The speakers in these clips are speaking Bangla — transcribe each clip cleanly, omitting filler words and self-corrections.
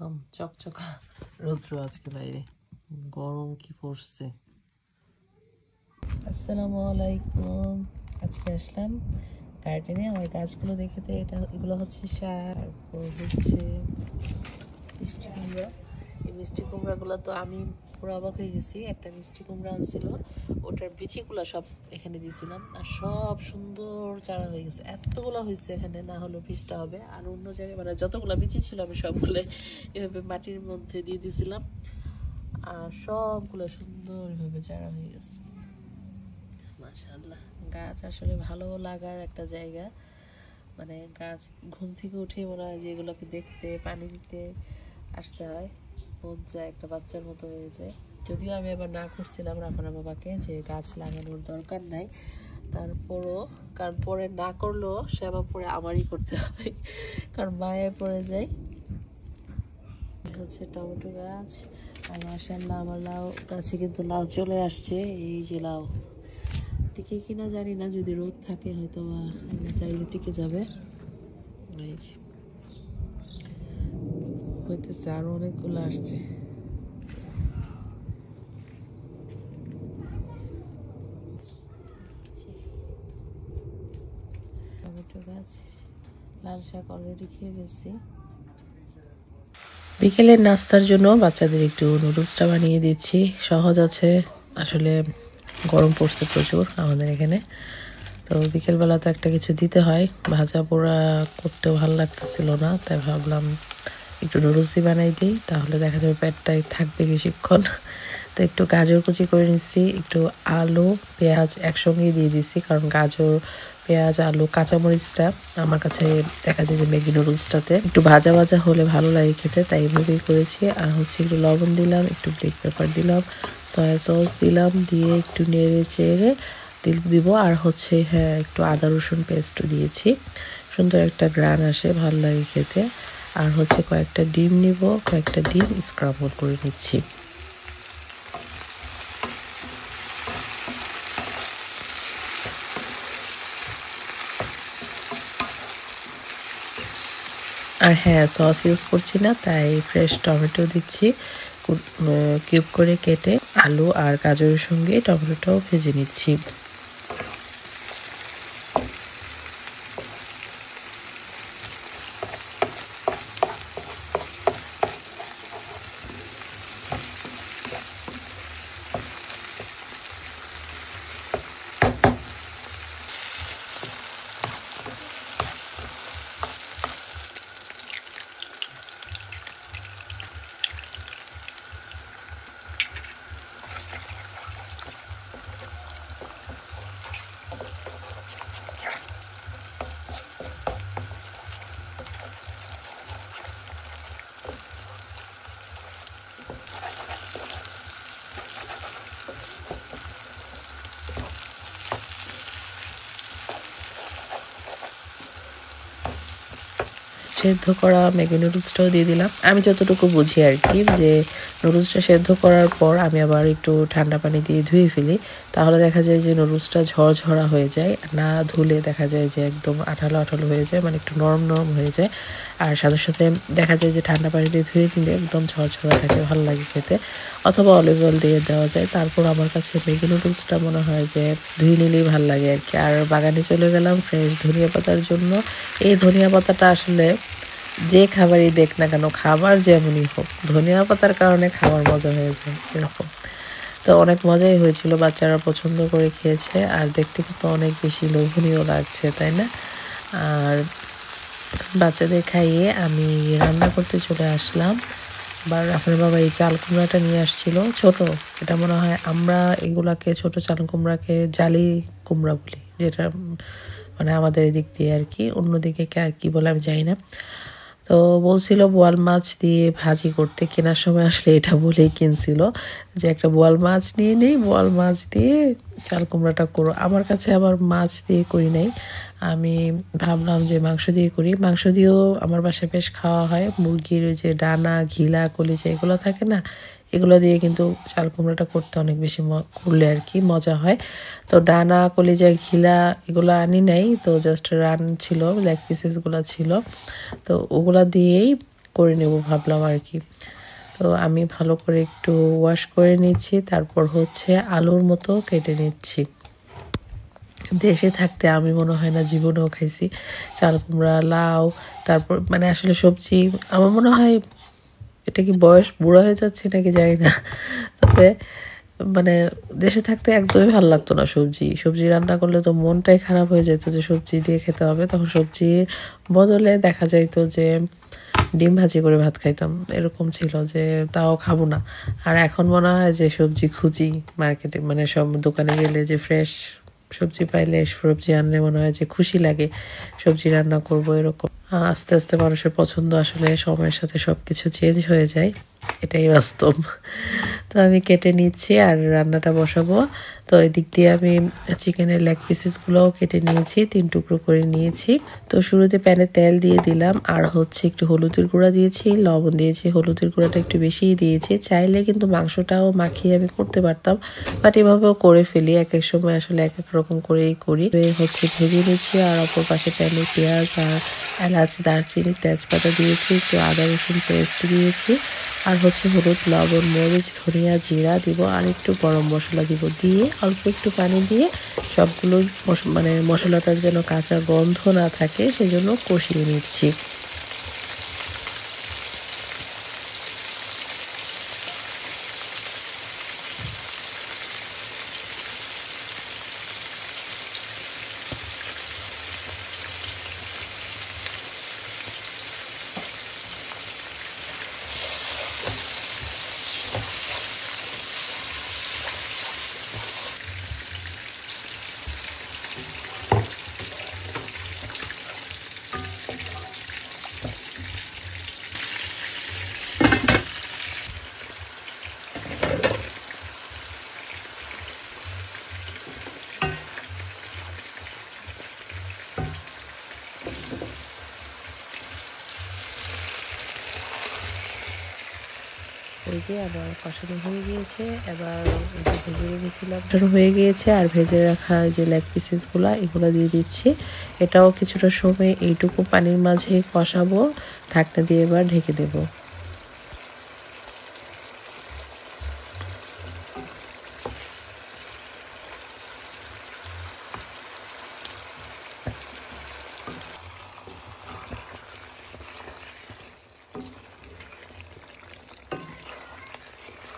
একদম চকচকা রৌদ্র আজকে বাইরে, গরম কি পড়ছে। আসসালামু আলাইকুম। আজকে আসলাম গার্ডেনে আমার গাছগুলো দেখতে। এগুলো হচ্ছে সার, হচ্ছে মিষ্টি কুমড়া। এই মিষ্টি কুমড়াগুলো তো আমি পুরো অবাক হয়ে গেছি। একটা মিষ্টি কুমড়া আনছিল, ওটার বিচিগুলো সব এখানে দিয়েছিলাম আর সব সুন্দর চারা হয়ে গেছে। এতগুলো হয়েছে এখানে, না হলো 20টা হবে। আর অন্য জায়গায় মানে যতগুলো বিচি ছিল আমি সবগুলো এভাবে মাটির মধ্যে দিয়ে দিয়েছিলাম আর সবগুলো সুন্দরভাবে চারা হয়ে গেছে। মাশাআল্লাহ, গাছ আসলে ভালো লাগার একটা জায়গা। মানে গাছ ঘুম থেকে উঠে ওরা যেগুলোকে দেখতে, পানি দিতে আসতে হয়, মন চায় একটা বাচ্চার মতো হয়ে যায়। যদিও আমি আবার না করছিলাম রাফানা বাবাকে যে গাছ লাগানোর দরকার নাই, তারপরও কারণ পরে না করলেও সে আবার পরে আমারই করতে হয়, কারণ মায়ে পড়ে যায়। হচ্ছে টমেটো গাছ। আর মাশাআল্লাহ আমার লাউ গাছে কিন্তু লাউ চলে আসছে। এই যে লাউ টিকে কিনা জানি না, যদি রোদ থাকে হয়তো চাইলে টিকে যাবে। এই যে হইতেছে, আরো অনেকগুলো আসছে। টমেটো গাছ, লাল শাক অলরেডি খেয়ে ফেলছি। বিকেলের নাস্তার জন্য বাচ্চাদের একটু নুডলসটা বানিয়ে দিচ্ছি। সহজ আছে, আসলে গরম পড়ছে প্রচুর আমাদের এখানে, তো বিকেলবেলা তো একটা কিছু দিতে হয়। ভাজা পোড়া করতেও ভালো লাগতেছিল না, তাই ভাবলাম একটু নুডলসই বানাই দিই, তাহলে দেখা যাবে পেটটাই থাকবে বেশিক্ষণ। তো একটু গাজর কুচি করে নিচ্ছি, একটু আলু পেঁয়াজ একসঙ্গেই দিয়ে দিচ্ছি, কারণ গাজর পেঁয়াজ আলু কাঁচামরিচটা আমার কাছে দেখা যায় যে ম্যাগি নুডলসটাতে একটু ভাজা ভাজা হলে ভালো লাগে খেতে, তাই এভাবেই করেছি। আর হচ্ছে একটু লবণ দিলাম, একটু ব্ল্যাক পেপার দিলাম, সয়া সস দিলাম, দিয়ে একটু নেড়ে চেড়ে দিব। আর হচ্ছে হ্যাঁ, একটু আদা রসুন পেস্টও দিয়েছি, সুন্দর একটা গ্রান আসে, ভালো লাগে খেতে। আর হচ্ছে কয়েকটা ডিম নিব, কয়েকটা ডিম স্ক্রাম্বল করে নিচ্ছি। আর হ্যাঁ, সস ইউজ করছি না, তাই ফ্রেশ টমেটো দিচ্ছি কিউব করে কেটে। আলু আর গাজরের সঙ্গে টমেটোটাও ভেজে নিচ্ছি। সেদ্ধ করা ম্যাগি নুডলসটাও দিয়ে দিলাম। আমি যতটুকু বুঝি আর কি, যে নুডলসটা সেদ্ধ করার পর আমি আবার একটু ঠান্ডা পানি দিয়ে ধুয়ে ফেলি, তাহলে দেখা যায় যে নুডলসটা ঝরঝরা হয়ে যায়। না ধুলে দেখা যায় যে একদম আঠালো আঠালো হয়ে যায়, মানে একটু নরম নরম হয়ে যায়। আর সাথে সাথে দেখা যায় যে ঠান্ডা পানি দিয়ে ধুয়ে দিলে একদম ঝরঝরা থাকে, ভালো লাগে খেতে। অথবা অলিভ অয়েল দিয়ে দেওয়া যায়। তারপর আমার কাছে ম্যাগি নুডলসটা মনে হয় যে ধুয়ে নিলেই ভালো লাগে আর কি। আর বাগানে চলে গেলাম ফ্রেশ ধনিয়া পাতার জন্য। এই ধনিয়া পাতাটা আসলে যে খাবারই দেখ না কেন, খাবার যেমনই হোক, ধনিয়া পাতার কারণে খাবার মজা হয়ে যায় এরকম। তো অনেক মজাই হয়েছিল, বাচ্চারা পছন্দ করে খেয়েছে, আর দেখতে কিন্তু অনেক বেশি লোভনীয় লাগছে, তাই না? আর বাচ্চাদের খাইয়ে আমি রান্না করতে চলে আসলাম। আপনার বাবা এই চাল কুমড়াটা নিয়ে আসছিল ছোট, এটা মনে হয় আমরা এগুলাকে ছোট চাল কুমড়াকে জালি কুমড়া বলি, যেটা মানে আমাদের এদিক দিয়ে আর কি, অন্যদিকে কি বলে আমি জানি না। তো বলছিল বোয়াল মাছ দিয়ে ভাজি করতে, কেনার সময় আসলে এটা বলেই কিনছিল যে একটা বোয়াল মাছ নিয়ে নেই, বোয়াল মাছ দিয়ে চাল কুমড়াটা করো। আমার কাছে আবার মাছ দিয়ে করি নাই, আমি ভাবলাম যে মাংস দিয়ে করি। মাংস দিয়েও আমার বাসায় বেশ খাওয়া হয়, মুরগির ওই যে ডানা ঘিলা কলিজা এগুলো থাকে না, এগুলো দিয়ে কিন্তু চাল কুমড়াটা করতে অনেক বেশি করলে আর কি মজা হয়। তো ডানা কলিজা ঘিলা এগুলো আনি নাই, তো জাস্ট রান ছিল, লেগ পিসেসগুলো ছিল, তো ওগুলা দিয়েই করে নেব ভাবলাম আর কি। তো আমি ভালো করে একটু ওয়াশ করে নিচ্ছি, তারপর হচ্ছে আলুর মতো কেটে নিচ্ছি। দেশে থাকতে আমি মনে হয় না জীবনেও খাইছি চাল কুমড়া, লাউ, তারপর মানে আসলে সবজি। আমার মনে হয় এটা কি বয়স বুড়া হয়ে যাচ্ছে নাকি জানি না, তবে মানে দেশে থাকতে একদমই ভালো লাগতো না সবজি রান্না করলে তো মনটাই খারাপ হয়ে যেত যে সবজি দিয়ে খেতে হবে। তখন সবজির বদলে দেখা যাইতো যে ডিম ভাজি করে ভাত খাইতাম, এরকম ছিল যে তাও খাবো না। আর এখন মনে হয় যে সবজি খুঁজি মার্কেটে, মানে সব দোকানে গেলে যে ফ্রেশ সবজি পাইলে, সবজি আনলে মনে হয় যে খুশি লাগে, সবজি রান্না করব এরকম। আস্তে আস্তে মানুষের পছন্দ আসলে সময়ের সাথে সবকিছু চেঞ্জ হয়ে যায়, এটাই বাস্তব। তো আমি কেটে নিচ্ছি আর রান্নাটা বসাবো। তো এদিক দিয়ে আমি চিকেনের লেগ পিসেসগুলোও কেটে নিয়েছি, 3 টুকরো করে নিয়েছি। তো শুরুতে প্যানে তেল দিয়ে দিলাম, আর হচ্ছে একটু হলুদের গুঁড়া দিয়েছি, লবণ দিয়েছি, হলুদের গুঁড়াটা একটু বেশিই দিয়েছি। চাইলে কিন্তু মাংসটাও মাখিয়ে আমি করতে পারতাম, বাট এভাবেও করে ফেলি, এক এক সময় আসলে এক এক রকম করেই করি। হচ্ছে ভেজে নিচ্ছি, আর অপর পাশে প্যানে পেঁয়াজ আর এলাচ, দারচিনি, তেজপাতা দিয়েছি, একটু আদা রসুন পেস্ট দিয়েছি, আর হচ্ছে হলুদ, লবণ, মরিচ, ধনিয়া, জিরা দিব, আর একটু গরম মশলা দিব, দিয়ে অল্প একটু পানি দিয়ে সবগুলো মানে মশলাটার যেন কাঁচা গন্ধ না থাকে সেজন্য কষিয়ে নিচ্ছি। এই যে আবার কষানো হয়ে গিয়েছে, এবার যে ভেজে রেখেছিলাম হয়ে গিয়েছে, আর ভেজে রাখা যে লেগ পিসেসগুলো এগুলো দিয়ে দিচ্ছি। এটাও কিছুটা সময় এইটুকু পানির মাঝে কষাবো, ঢাকনা দিয়ে এবার ঢেকে দেবো।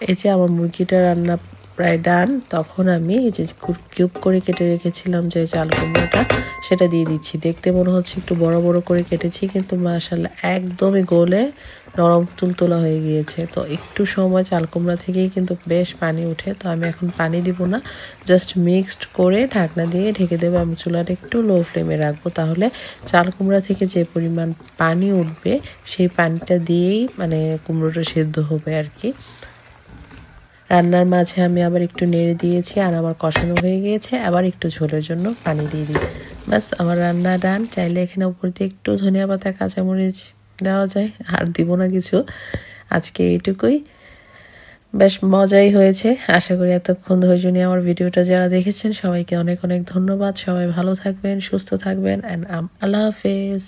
এই যে আমার মুরগিটা রান্না প্রায় ডান, তখন আমি এই যে কিউব করে কেটে রেখেছিলাম যে চাল কুমড়োটা, সেটা দিয়ে দিচ্ছি। দেখতে মনে হচ্ছে একটু বড় বড় করে কেটেছি, কিন্তু মাশাআল্লাহ একদমই গলে নরম তুলতুলা হয়ে গিয়েছে। তো একটু সময় চাল কুমড়া থেকেই কিন্তু বেশ পানি ওঠে, তো আমি এখন পানি দিব না, জাস্ট মিক্সড করে ঢাকনা দিয়ে ঢেকে দেবো। আমি চুলাটা একটু লো ফ্লেমে রাখবো, তাহলে চাল কুমড়া থেকে যে পরিমাণ পানি উঠবে সেই পানিটা দিয়েই মানে কুমড়োটা সেদ্ধ হবে আর কি। রান্নার মাঝে আমি আবার একটু নেড়ে দিয়েছি, আর আমার কষানো হয়ে গিয়েছে, আবার একটু ঝোলের জন্য পানি দিয়ে দিই। বাস আমার রান্না ডান। চাইলে এখানে উপর দিয়ে একটু ধনিয়া পাতা, কাঁচামরিচ দেওয়া যায়, আর দিব না কিছু। আজকে এইটুকুই, বেশ মজাই হয়েছে। আশা করি এতক্ষণ ধৈর্য নিয়ে আমার ভিডিওটা যারা দেখেছেন সবাইকে অনেক অনেক ধন্যবাদ। সবাই ভালো থাকবেন, সুস্থ থাকবেন, অ্যান্ড আল্লাহ হাফেজ।